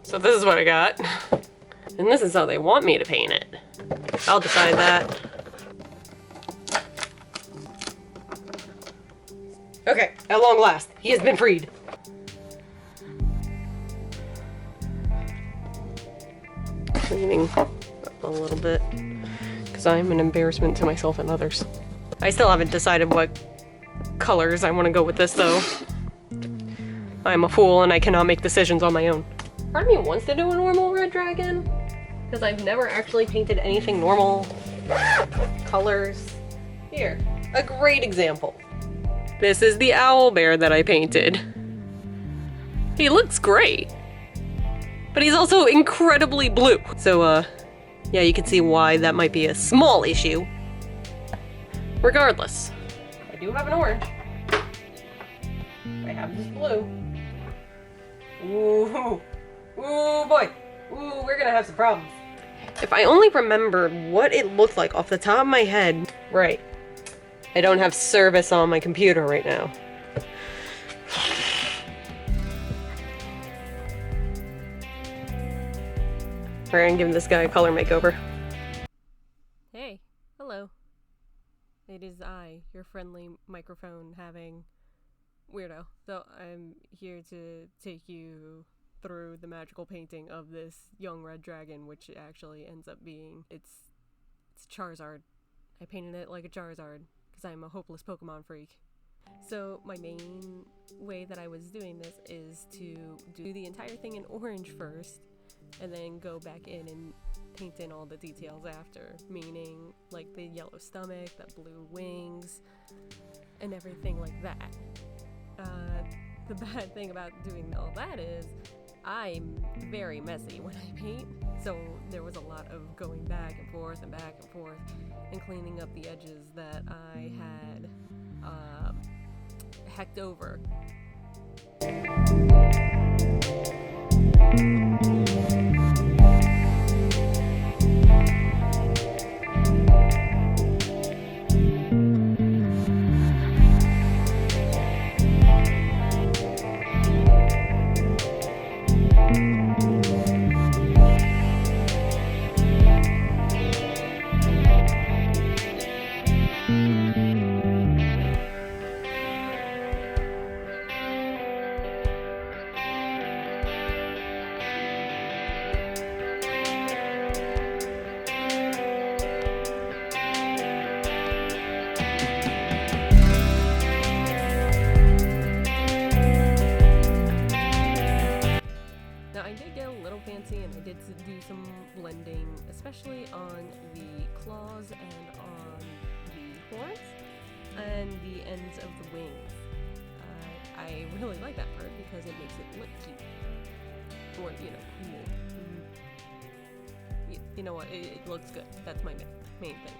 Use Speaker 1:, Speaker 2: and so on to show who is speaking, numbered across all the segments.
Speaker 1: So this is what I got. And this is how they want me to paint it. I'll decide that. Okay, at long last, he has been freed. Cleaning up a little bit, because I'm an embarrassment to myself and others. I still haven't decided what colors I want to go with this, though. I'm a fool and I cannot make decisions on my own. Part of me wants to do a normal red dragon, because I've never actually painted anything normal. Colors. Here, a great example. This is the owl bear that I painted. He looks great, but he's also incredibly blue. So, yeah, you can see why that might be a small issue. Regardless, I do have an orange. I have this blue. Ooh, ooh boy. Ooh, we're gonna have some problems. If I only remembered what it looked like off the top of my head. Right. I don't have service on my computer right now. We're gonna give this guy a color makeover. Hey, hello. It is I, your friendly microphone having weirdo. So I'm here to take you through the magical painting of this young red dragon, which actually ends up being, it's Charizard. I painted it like a Charizard, because I'm a hopeless Pokemon freak. So my main way that I was doing this is to do the entire thing in orange first, and then go back in and paint in all the details after, meaning like the yellow stomach, the blue wings, and everything like that. The bad thing about doing all that is I'm very messy when I paint, so there was a lot of going back and forth and cleaning up the edges that I had hecked over. And I did do some blending, especially on the claws and on the horns and the ends of the wings. I really like that part because it makes it look cute, or cool. You know what? It looks good. That's my main thing.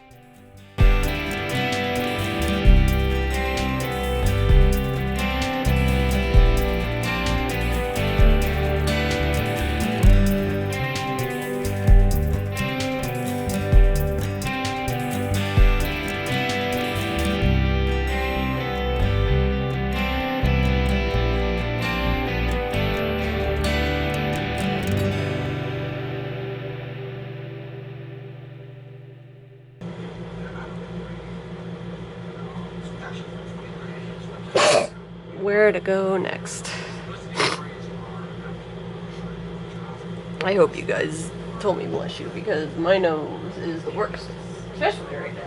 Speaker 1: Where to go next? I hope you guys told me bless you, because my nose is the worst, especially right now.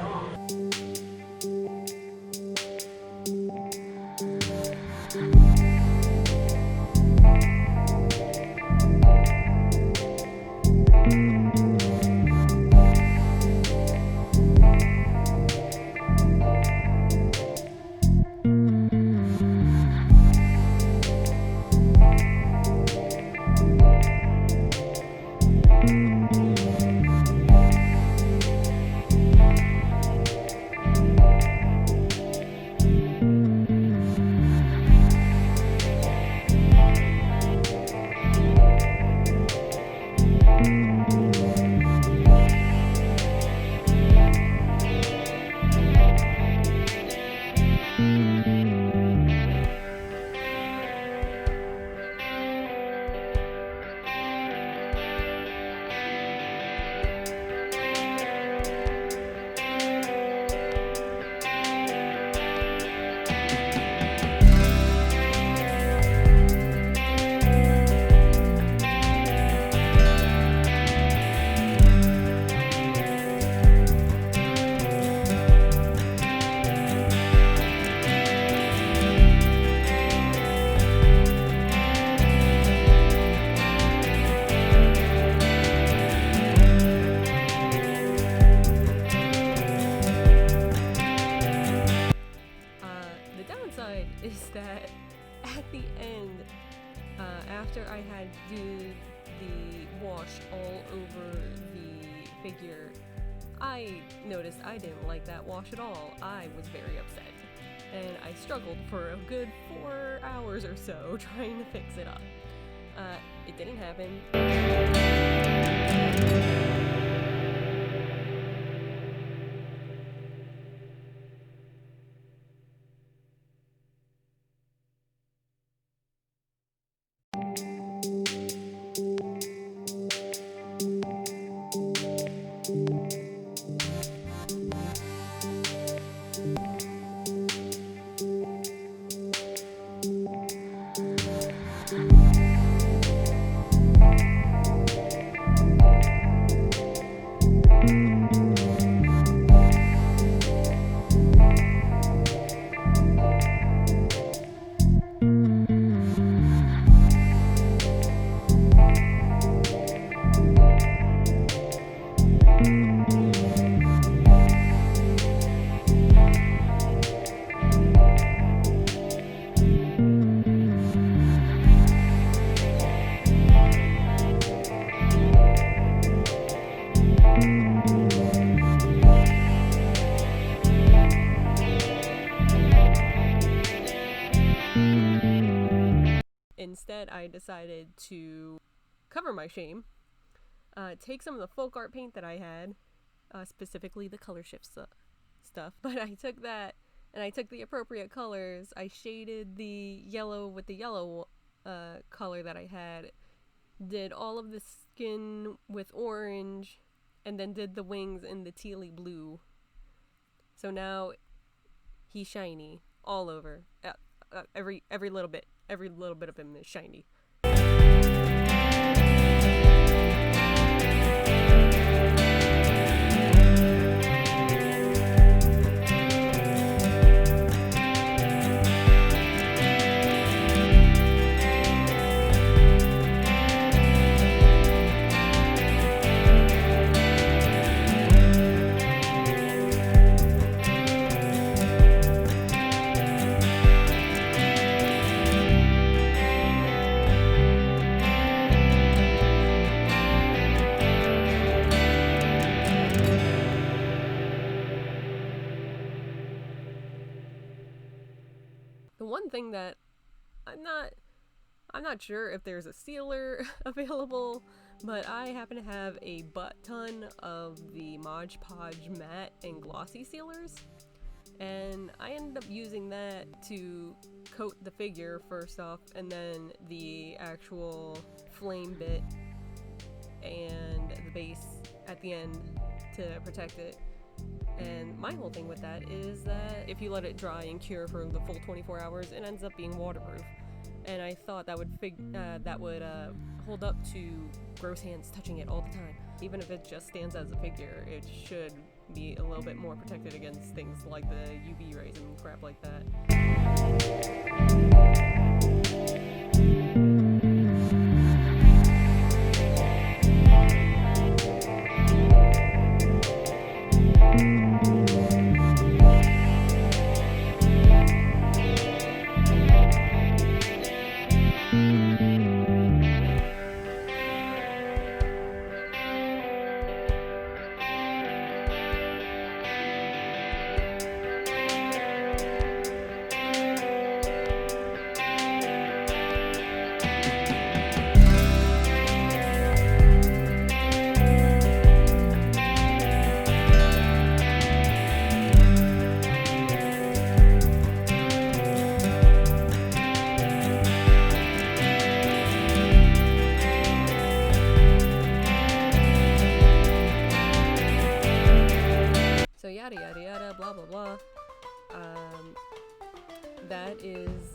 Speaker 1: aside is that at the end, after I had to do the wash all over the figure, I noticed I didn't like that wash at all. I was very upset, and I struggled for a good 4 hours or so trying to fix it up. It didn't happen. Instead, I decided to cover my shame, take some of the folk art paint that I had, specifically the color shift stuff, but I took that and I took the appropriate colors. I shaded the yellow with the yellow color that I had, did all of the skin with orange, and then did the wings in the tealy blue. So now he's shiny all over. Every little bit of him is shiny. The one thing that I'm not sure if there's a sealer available, but I happen to have a butt ton of the Mod Podge matte and glossy sealers, and I ended up using that to coat the figure first off, and then the actual flame bit and the base at the end to protect it. And my whole thing with that is that if you let it dry and cure for the full 24 hours, it ends up being waterproof. And I thought that would hold up to gross hands touching it all the time. Even if it just stands as a figure, it should be a little bit more protected against things like the UV rays and crap like that. So yada yada yada, blah blah blah. That is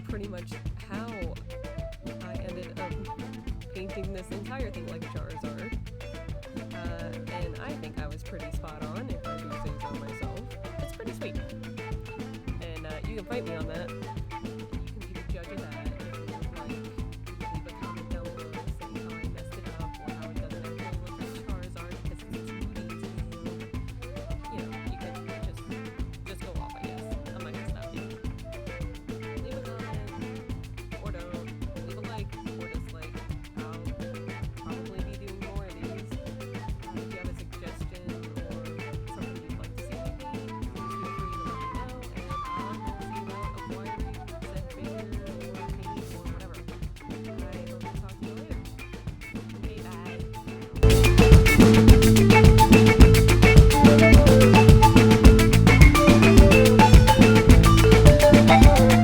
Speaker 1: pretty much how I ended up painting this entire thing like a Charizard. And I think I was pretty spot on, if I do say so myself. It's pretty sweet. And you can fight me on that.